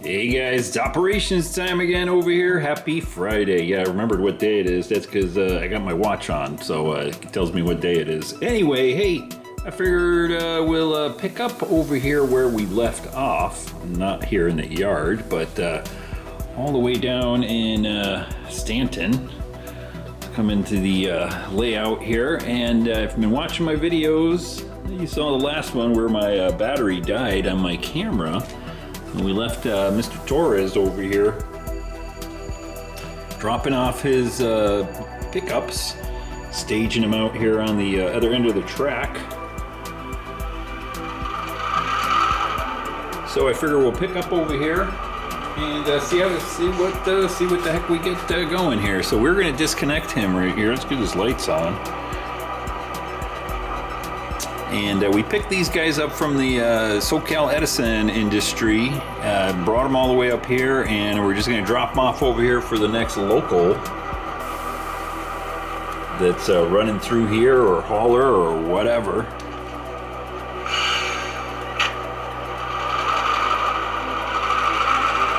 Hey guys, it's operations time again over here. Happy Friday. Yeah, I remembered what day it is. That's because I got my watch on, so it tells me what day it is. Anyway, hey, I figured we'll pick up over here where we left off. Not here in the yard, but all the way down in Stanton. Come into the layout here, and if you've been watching my videos, you saw the last one where my battery died on my camera. And we left Mr. Torres over here dropping off his pickups, staging them out here on the other end of the track. So I figure we'll pick up over here and see what the heck we get going here. So we're going to disconnect him right here. Let's get his lights on. And we picked these guys up from the SoCal Edison industry, brought them all the way up here, and we're just going to drop them off over here for the next local that's running through here, or hauler, or whatever.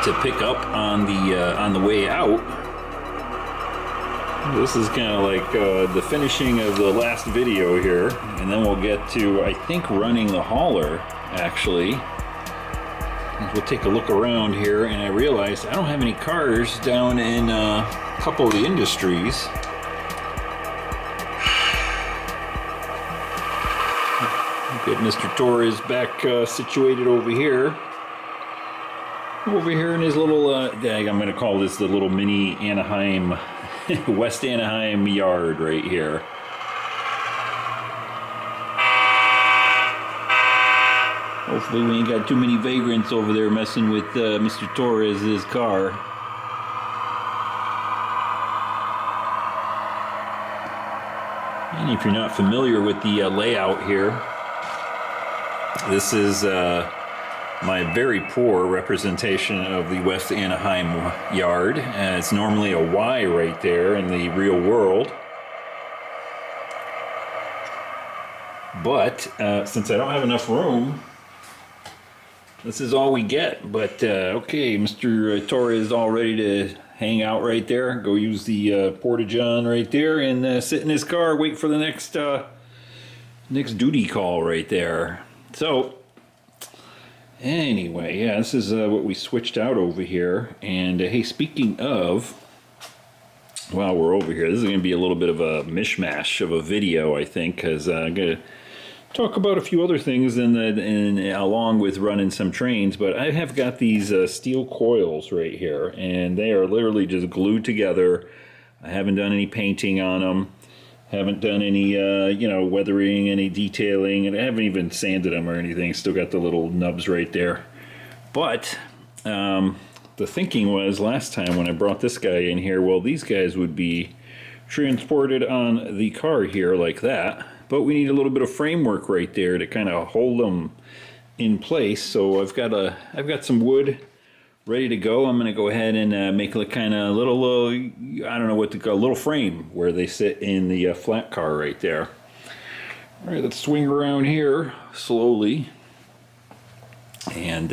To pick up on the way out. This is kind of like the finishing of the last video here, and then we'll get to, I think, running the hauler, actually. We'll take a look around here, and I realized I don't have any cars down in a couple of the industries. Get Mr. Torres back situated over here. Over here in his little, I'm going to call this the little mini Anaheim, West Anaheim yard right here. Hopefully we ain't got too many vagrants over there messing with Mr. Torres' car. And if you're not familiar with the layout here, this is my very poor representation of the West Anaheim yard. It's normally a Y right there in the real world. But since I don't have enough room, this is all we get. But okay, Mr. Torres is all ready to hang out right there. Go use the porta-john right there and sit in his car, wait for the next duty call right there. So anyway, yeah, this is what we switched out over here. And hey, speaking of, while we're over here, this is going to be a little bit of a mishmash of a video, I think, because I'm going to talk about a few other things along with running some trains. But I have got these steel coils right here, and they are literally just glued together. I haven't done any painting on them. Haven't done any, weathering, any detailing, and I haven't even sanded them or anything. Still got the little nubs right there. But the thinking was last time when I brought this guy in here, well, these guys would be transported on the car here like that. But we need a little bit of framework right there to kind of hold them in place. So I've got some wood ready to go. I'm going to go ahead and make a kind of little, I don't know what to call, a little frame where they sit in the flat car right there. All right, let's swing around here slowly and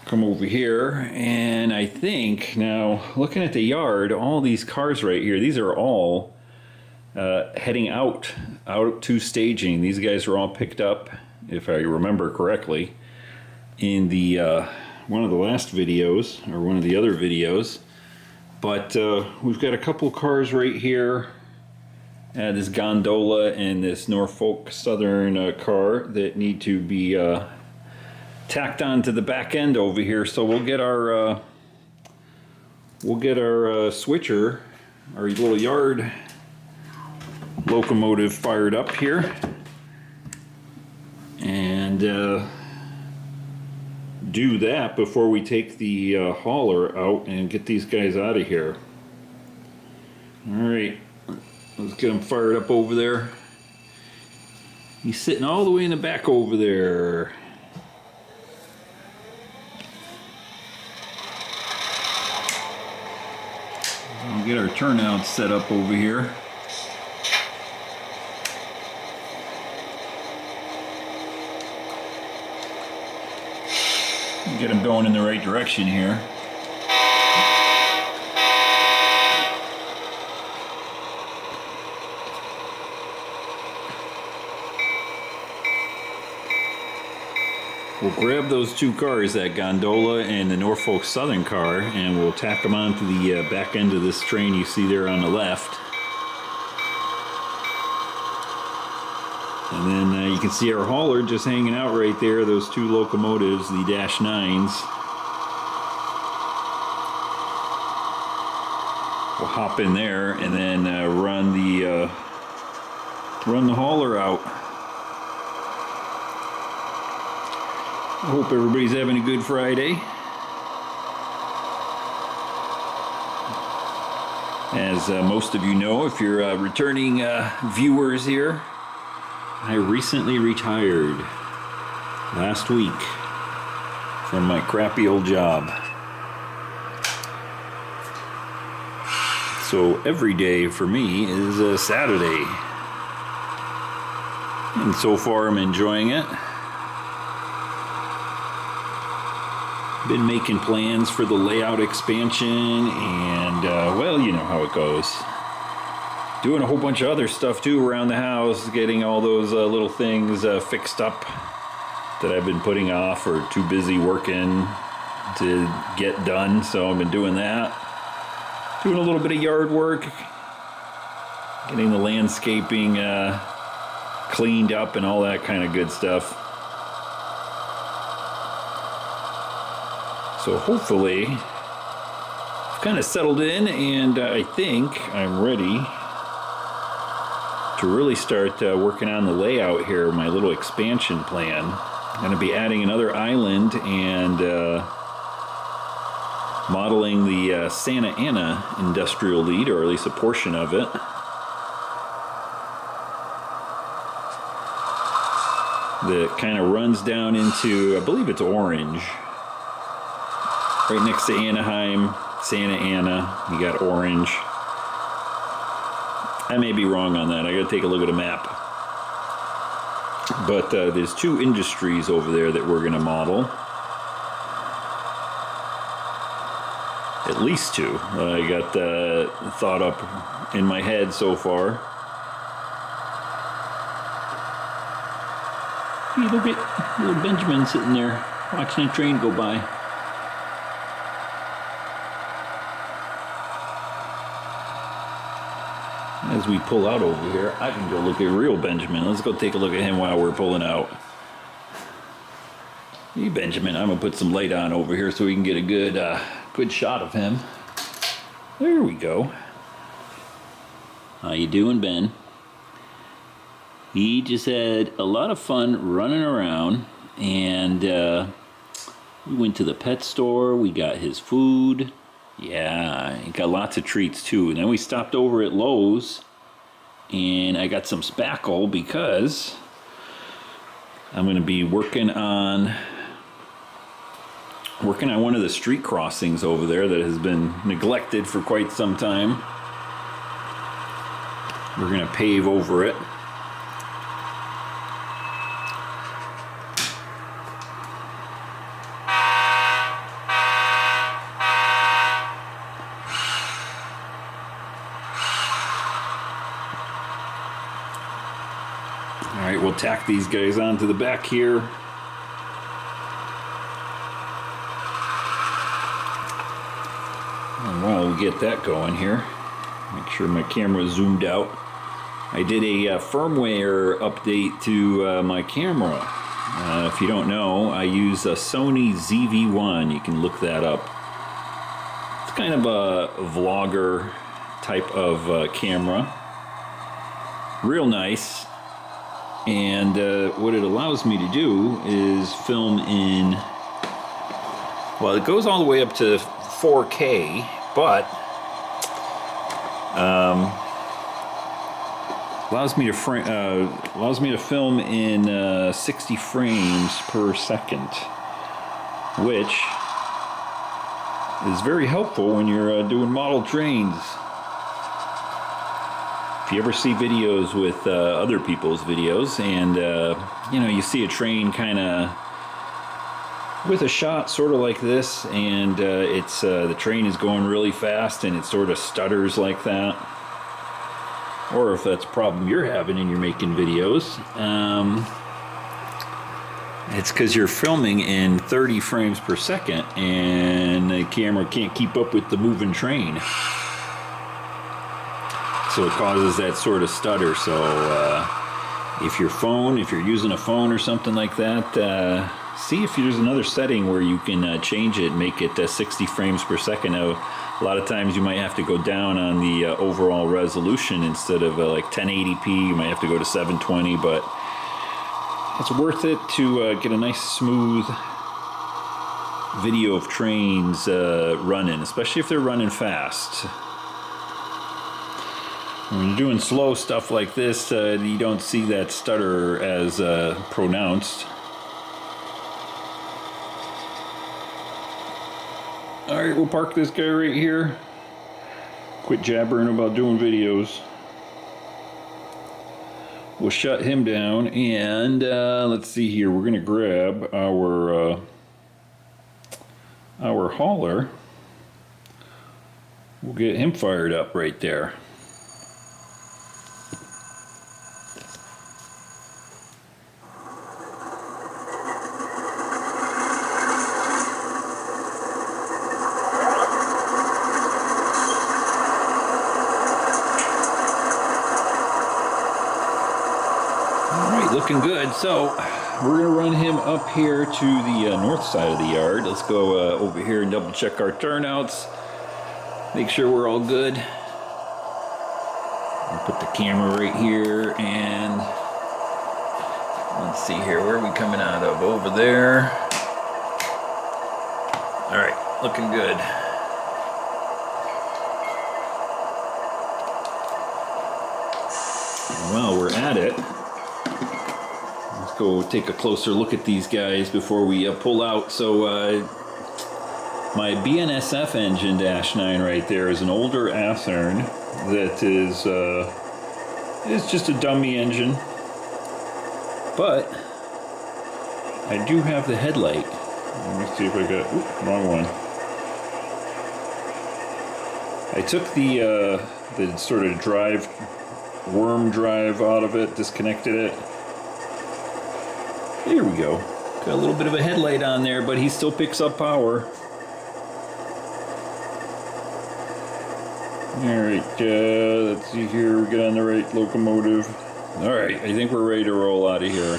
come over here. And I think now, looking at the yard, all these cars right here, these are all heading out to staging. These guys are all picked up, if I remember correctly, in the one of the last videos, or one of the other videos. But we've got a couple cars right here, this gondola and this Norfolk Southern car that need to be tacked on to the back end over here. So we'll get our switcher, our little yard locomotive fired up here, and do that before we take the hauler out and get these guys out of here. Alright, let's get him fired up over there. He's sitting all the way in the back over there. We'll get our turnout set up over here. Get them going in the right direction here. We'll grab those two cars, that gondola and the Norfolk Southern car, and we'll tack them onto the back end of this train you see there on the left. And then you can see our hauler just hanging out right there, those two locomotives, the -9s. We'll hop in there and then run the hauler out. I hope everybody's having a good Friday. As most of you know, if you're returning viewers here, I recently retired last week from my crappy old job. So every day for me is a Saturday. And so far I'm enjoying it. Been making plans for the layout expansion, and well, you know how it goes. Doing a whole bunch of other stuff too around the house, getting all those little things fixed up that I've been putting off or too busy working to get done. So I've been doing that. Doing a little bit of yard work, getting the landscaping cleaned up and all that kind of good stuff. So hopefully I've kind of settled in, and I think I'm ready to really start working on the layout here, my little expansion plan. I'm going to be adding another island and modeling the Santa Ana industrial lead, or at least a portion of it. That kind of runs down into, I believe it's Orange. Right next to Anaheim, Santa Ana, you got Orange. I may be wrong on that. I gotta take a look at a map. But there's two industries over there that we're gonna model. At least two. I got thought up in my head so far. Hey, look at little Benjamin sitting there watching a train go by. As we pull out over here, I can go look at real Benjamin. Let's go take a look at him while we're pulling out. Hey, Benjamin, I'm gonna put some light on over here so we can get a good shot of him. There we go. How you doing, Ben? He just had a lot of fun running around, and we went to the pet store. We got his food. Yeah, he got lots of treats too. And then we stopped over at Lowe's, and I got some spackle because I'm going to be working on one of the street crossings over there that has been neglected for quite some time. We're going to pave over it. Alright, we'll tack these guys onto the back here. And while we get that going here, make sure my camera is zoomed out. I did a firmware update to my camera. If you don't know, I use a Sony ZV-1. You can look that up. It's kind of a vlogger type of camera. Real nice. And what it allows me to do is film in, well, it goes all the way up to 4K, but allows me to film in 60 frames per second, which is very helpful when you're doing model trains. If you ever see videos with other people's videos, and you know, you see a train kind of with a shot sort of like this, and it's the train is going really fast and it sort of stutters like that, or if that's a problem you're having and you're making videos, it's because you're filming in 30 frames per second and the camera can't keep up with the moving train, so it causes that sort of stutter. So if you're using a phone or something like that, see if there's another setting where you can change it, make it 60 frames per second. Now, a lot of times you might have to go down on the overall resolution. Instead of like 1080p, you might have to go to 720, but it's worth it to get a nice smooth video of trains running, especially if they're running fast. When you're doing slow stuff like this, you don't see that stutter as pronounced. Alright, we'll park this guy right here. Quit jabbering about doing videos. We'll shut him down, and let's see here. We're going to grab our hauler. We'll get him fired up right there. Looking good. So we're gonna run him up here to the north side of the yard. Let's go over here and double check our turnouts, make sure we're all good. I'll put the camera right here, and let's see here, where are we coming out of? Over there. All right, looking good. Well, we're at it. Go take a closer look at these guys before we pull out. So my BNSF engine -9 right there is an older athearn that is it's just a dummy engine, but I do have the headlight. Let me see if I got wrong one. I took the sort of worm drive out of it, disconnected it. Here we go. Got a little bit of a headlight on there, but he still picks up power. Alright, let's see here. We get on the right locomotive. Alright, I think we're ready to roll out of here.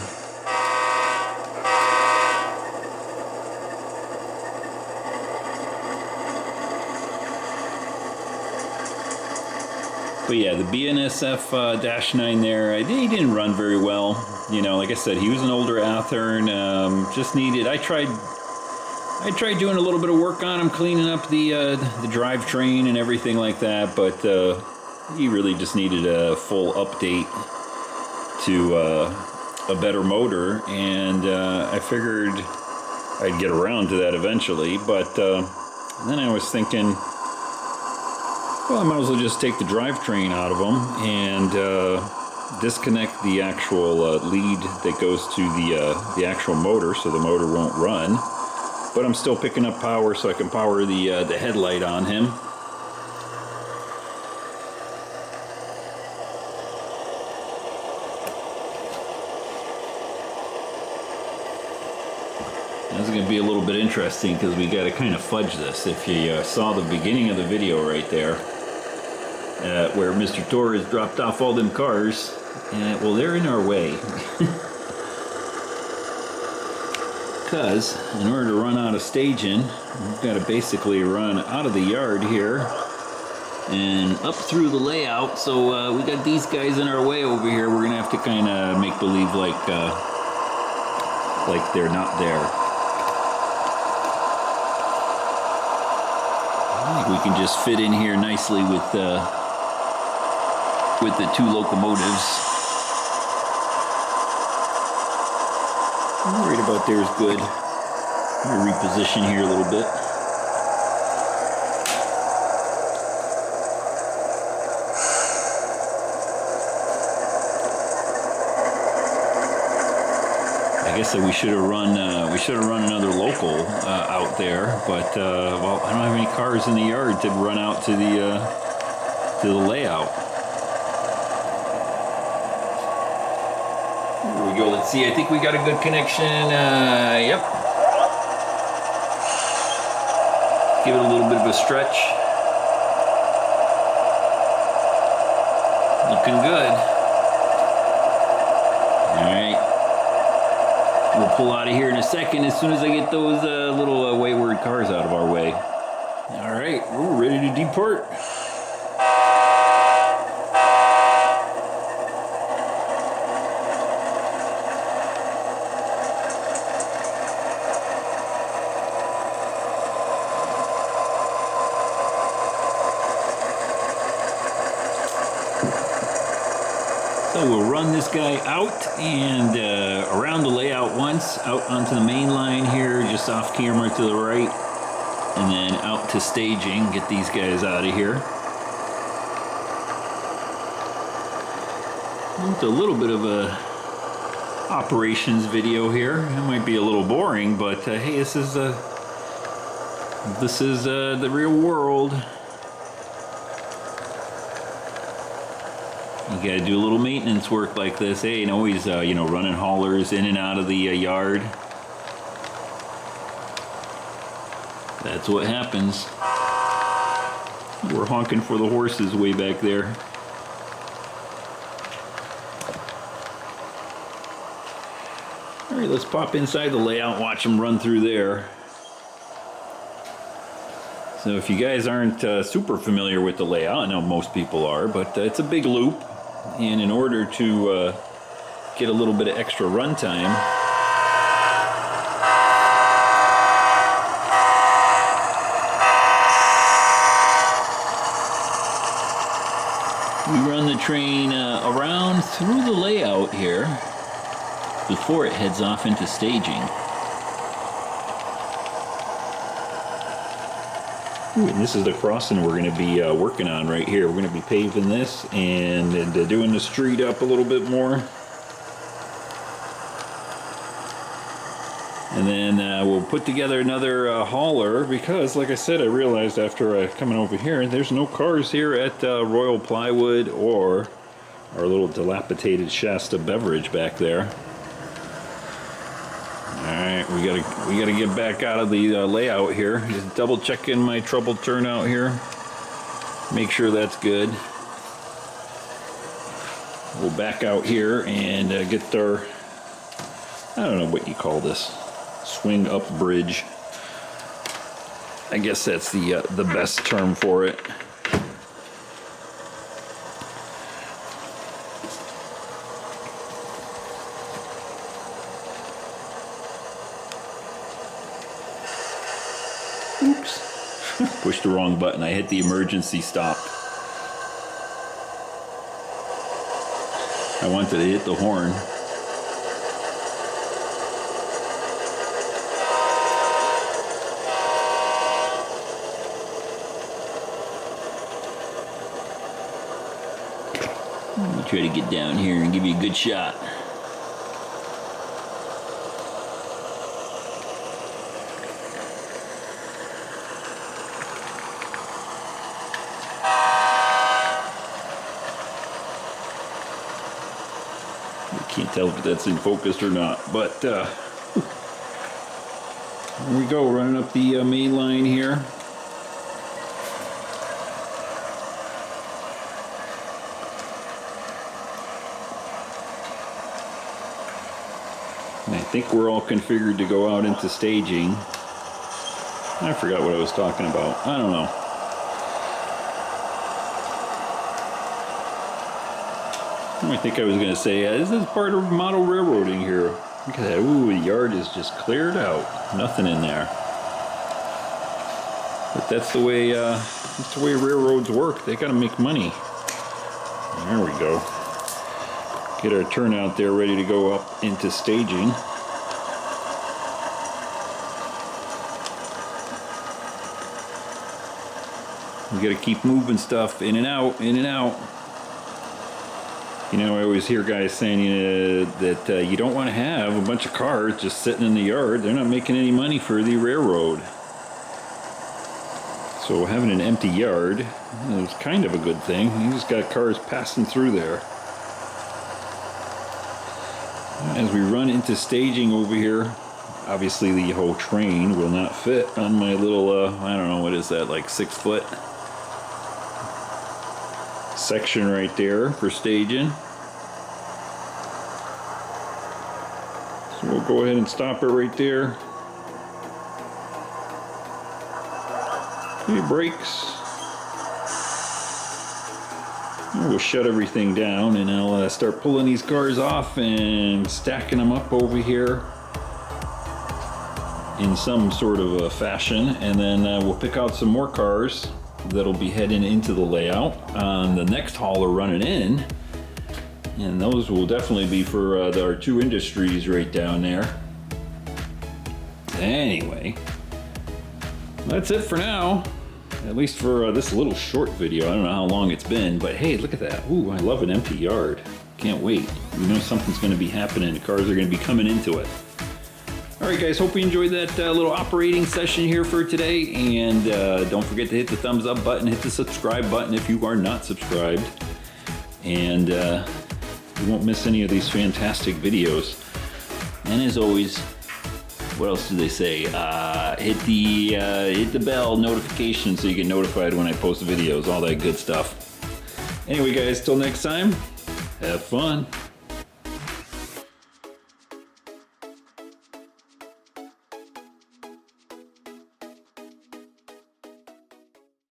But yeah, the BNSF -9 there, he didn't run very well. You know, like I said, he was an older athearn. Just needed. I tried doing a little bit of work on him, cleaning up the drivetrain and everything like that. But he really just needed a full update to a better motor, and I figured I'd get around to that eventually. But then I was thinking, well, I might as well just take the drivetrain out of them and disconnect the actual lead that goes to the actual motor, so the motor won't run. But I'm still picking up power, so I can power the headlight on him. This is going to be a little bit interesting because we got to kind of fudge this. If you saw the beginning of the video right there, where Mr. Torres dropped off all them cars, well, they're in our way. Because in order to run out of staging, we've got to basically run out of the yard here and up through the layout. So we got these guys in our way over here. We're gonna have to kind of make believe like they're not there. I think we can just fit in here nicely with the two locomotives. Right about there is good. I'm gonna reposition here a little bit. I I guess that we should have run another local out there, but well, I don't have any cars in the yard to run out to the layout. Here we go. Let's see. I think we got a good connection. Yep. Give it a little bit of a stretch. Looking good. All right. We'll pull out of here in a second as soon as I get those little wayward cars out of our way. All right, we're ready to depart. So we'll run this guy out and around the layout once, out onto the main line here, just off camera to the right, and then out to staging, get these guys out of here. It's a little bit of a operations video here. It might be a little boring, but hey, this is the real world. You gotta do a little maintenance work like this. Hey, ain't always, running haulers in and out of the yard. That's what happens. We're honking for the horses way back there. All right, let's pop inside the layout and watch them run through there. So if you guys aren't super familiar with the layout, I know most people are, but it's a big loop. And in order to get a little bit of extra run time, we run the train around through the layout here before it heads off into staging. Ooh, and this is the crossing we're going to be working on right here. We're going to be paving this and doing the street up a little bit more. And then we'll put together another hauler because, like I said, I realized after coming over here, there's no cars here at Royal Plywood or our little dilapidated Shasta Beverage back there. Alright, we gotta get back out of the layout here. Just double checking my trouble turnout here. Make sure that's good. We'll back out here and get our, I don't know what you call this, swing up bridge. I guess that's the best term for it. Oops. Pushed the wrong button. I hit the emergency stop. I wanted to hit the horn. Let me try to get down here and give you a good shot. Can't tell if that's in focus or not, but here we go, running up the main line here. And I think we're all configured to go out into staging. I forgot what I was talking about. I don't know. I think I was going to say, this is part of model railroading here. Look at that. Ooh, the yard is just cleared out. Nothing in there. But that's the way railroads work. They got to make money. There we go. Get our turnout there ready to go up into staging. We got to keep moving stuff in and out, in and out. You know, I always hear guys saying that you don't want to have a bunch of cars just sitting in the yard. They're not making any money for the railroad. So having an empty yard is kind of a good thing. You just got cars passing through there. As we run into staging over here, obviously the whole train will not fit on my little, I don't know, what is that, like 6 foot section right there for staging. So we'll go ahead and stop it right there. Okay, brakes. We'll shut everything down and I'll start pulling these cars off and stacking them up over here in some sort of a fashion, and then we'll pick out some more cars that'll be heading into the layout on the next hauler running in, and those will definitely be for our 2 industries right down there. Anyway, that's it for now. At least for this little short video. I don't know how long it's been, but hey, look at that. Ooh, I love an empty yard. Can't wait. You know something's going to be happening. The cars are going to be coming into it. Alright guys, hope you enjoyed that little operating session here for today. And don't forget to hit the thumbs up button, hit the subscribe button if you are not subscribed. And you won't miss any of these fantastic videos. And as always, what else do they say? Hit the bell notification so you get notified when I post videos, all that good stuff. Anyway guys, till next time, have fun.